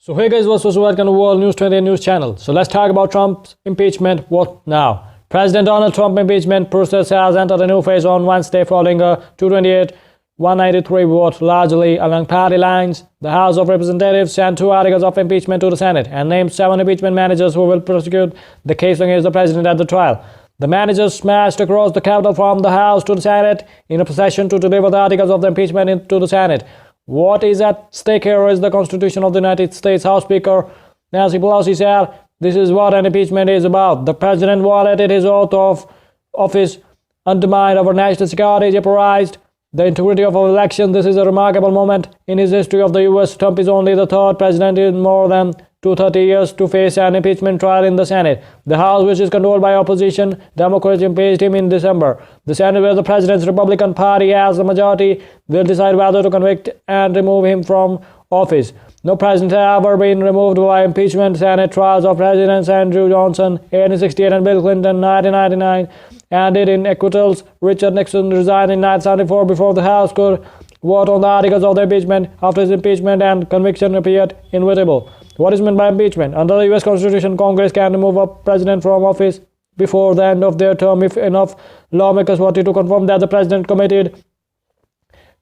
So hey guys, what's welcome to World News 20 News channel. So let's talk about Trump's impeachment. What now? President Donald Trump impeachment process has entered a new phase on Wednesday following a 228-193 vote largely along party lines. The House of Representatives sent 2 articles of impeachment to the Senate and named 7 impeachment managers who will prosecute the case against the president at the trial. The managers smashed across the Capitol from the House to the Senate in a procession to deliver the articles of the impeachment to the Senate. What is at stake here is the Constitution of the United States. House Speaker Nancy Pelosi said, "This is what an impeachment is about. The president violated his oath of office, undermined our national security, jeopardized the integrity of our elections. This is a remarkable moment in his history of the U.S. Trump is only the 3rd president in more than 230 years to face an impeachment trial in the Senate. The House, which is controlled by opposition Democrats, impeached him in December. The Senate, where the president's Republican Party has the majority, will decide whether to convict and remove him from office. No president has ever been removed by impeachment. Senate trials of Presidents Andrew Johnson, 1868, and Bill Clinton, 1999, ended in acquittals. Richard Nixon resigned in 1974 before the House could vote on the articles of the impeachment. After his impeachment and conviction appeared inevitable." What is meant by impeachment? Under the U.S. Constitution, Congress can remove a president from office before the end of their term if enough lawmakers voted to confirm that the president committed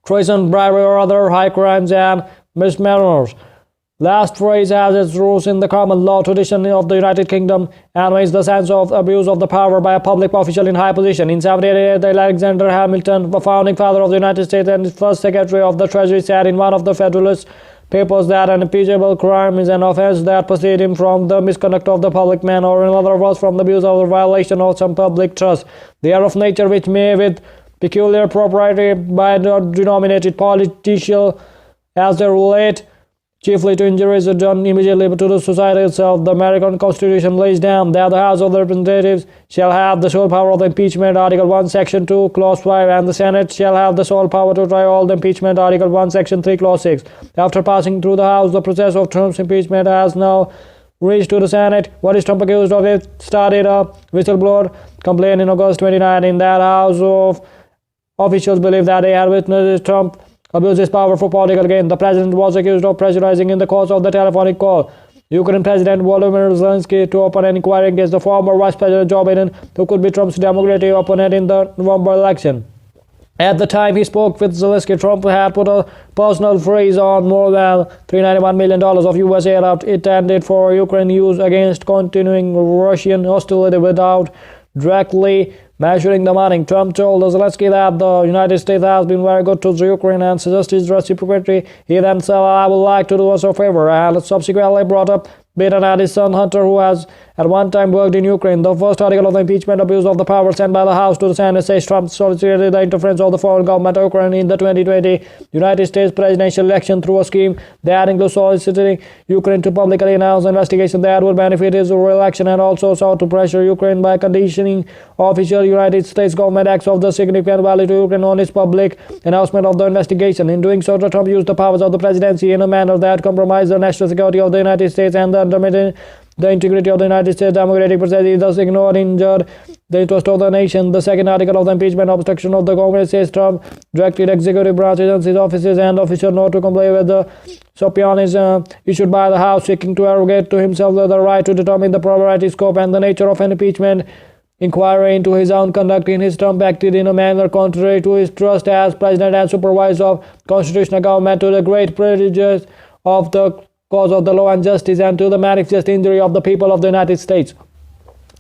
treason, bribery, or other high crimes and misdemeanors. Last phrase has its roots in the common law tradition of the United Kingdom and means the sense of abuse of the power by a public official in high position. In 1788, Alexander Hamilton, the founding father of the United States and first Secretary of the Treasury, said in one of the Federalist Papers that an impeachable crime is an offense that proceeds him from the misconduct of the public man, or in other words, from the abuse or violation of some public trust. They are of nature which may, with peculiar propriety, be denominated political as they relate chiefly to injuries done immediately to the society itself. The American Constitution lays down that the House of Representatives shall have the sole power of the impeachment, Article 1, Section 2, Clause 5, and the Senate shall have the sole power to try all the impeachment, Article 1, Section 3, Clause 6. After passing through the House, the process of Trump's impeachment has now reached to the Senate. What is Trump accused of? It started a whistleblower complaint in August 29 in that House of officials believe that they had witnessed Trump abuse his power for political gain. The president was accused of pressurizing in the course of the telephonic call Ukraine President Volodymyr Zelensky to open an inquiry against the former Vice President Joe Biden, who could be Trump's Democratic opponent in the November election. At the time he spoke with Zelensky, Trump had put a personal freeze on more than $391 million of U.S. aid intended for Ukraine use against continuing Russian hostility without directly measuring the money. Trump told Zelensky that the United States has been very good to the Ukraine and suggested reciprocity. He then said, "I would like to do us a favor," and subsequently brought up Biden and his son Hunter, who has at one time worked in Ukraine. The first article of the impeachment, abuse of the power sent by the House to the Senate, says Trump solicited the interference of the foreign government of Ukraine in the 2020 United States presidential election through a scheme that includes soliciting Ukraine to publicly announce an investigation that would benefit his re-election, and also sought to pressure Ukraine by conditioning official United States government acts of the significant value to Ukraine on its public announcement of the investigation. In doing so, Trump used the powers of the presidency in a manner that compromised the national security of the United States and undermined the integrity of the United States democratic process. He thus ignored and injured the interest of the nation. The second article of the impeachment, obstruction of the Congress, says Trump directed executive branch agencies, offices, and officials not to comply with the subpoenas issued by the House, seeking to arrogate to himself the right to determine the probability, scope, and the nature of an impeachment inquiry into his own conduct in his Trump acted in a manner contrary to his trust as president and supervisor of constitutional government, to the great prejudice of the cause of the law and justice, and to the manifest injury of the people of the United States.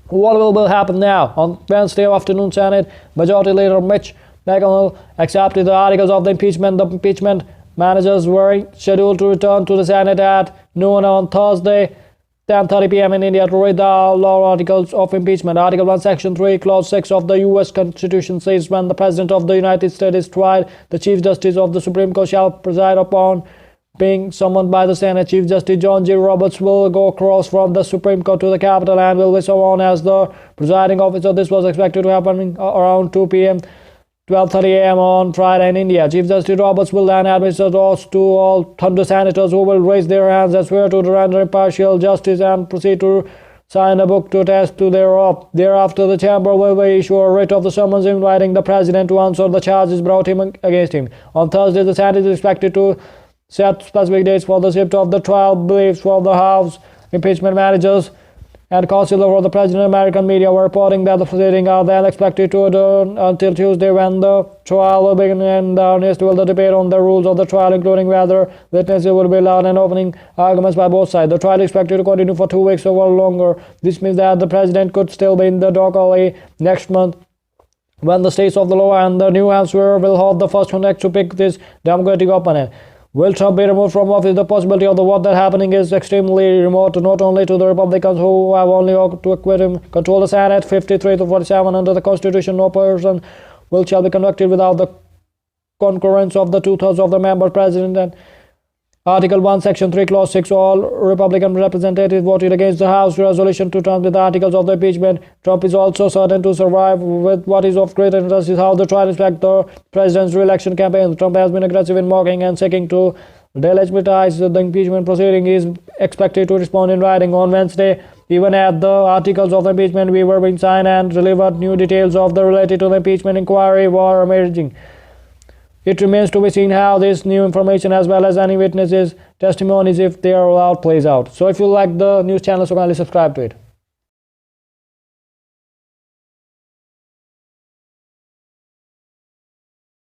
What will happen now? On Wednesday afternoon, Senate Majority Leader Mitch McConnell accepted the articles of the impeachment. The impeachment managers were scheduled to return to the Senate at noon on Thursday, 10:30 p.m. in India, to read the law articles of impeachment. Article 1, Section 3, Clause 6 of the U.S. Constitution says, "When the President of the United States is tried, the Chief Justice of the Supreme Court shall preside upon being summoned by the Senate. Chief Justice John G. Roberts will go across from the Supreme Court to the Capitol and will be sworn as the presiding officer." This was expected to happen around 2 p.m. 12:30 a.m. on Friday in India. Chief Justice Roberts will then administer the oath to all 100 senators, who will raise their hands and swear to render impartial justice and proceed to sign a book to attest to their oath. Thereafter, the chamber will issue a writ of the summons inviting the president to answer the charges brought against him. On Thursday, the Senate is expected to set specific dates for the shift of the trial briefs for the House impeachment managers and consular for the president. American media were reporting that the proceedings are then expected to adjourn until Tuesday, when the trial will begin, and the earnest will the debate on the rules of the trial, including whether witnesses will be allowed and opening arguments by both sides. The trial is expected to continue for 2 weeks or longer. This means that the president could still be in the dock early next month, when the states of the law and the New Hampshire will hold the first contact to pick this Democratic opponent. Will Trump be removed from office? The possibility of the what that happening is extremely remote, not only to the Republicans, who have only to acquit him, control the Senate 53 to 47 under the Constitution. No person will shall be convicted without the concurrence of the 2/3 of the member president. And Article 1, Section 3, Clause 6, all Republican representatives voted against the House resolution to transmit the articles of the impeachment. Trump is also certain to survive. With what is of great interest is how the trial affects the president's re-election campaign. Trump has been aggressive in mocking and seeking to delegitimize the impeachment proceeding. He is expected to respond in writing on Wednesday. Even as the articles of the impeachment were being signed and delivered, new details of the related to the impeachment inquiry were emerging. It remains to be seen how this new information, as well as any witnesses' testimonies, if they are allowed, plays out. So if you like the news channel, so kindly subscribe to it.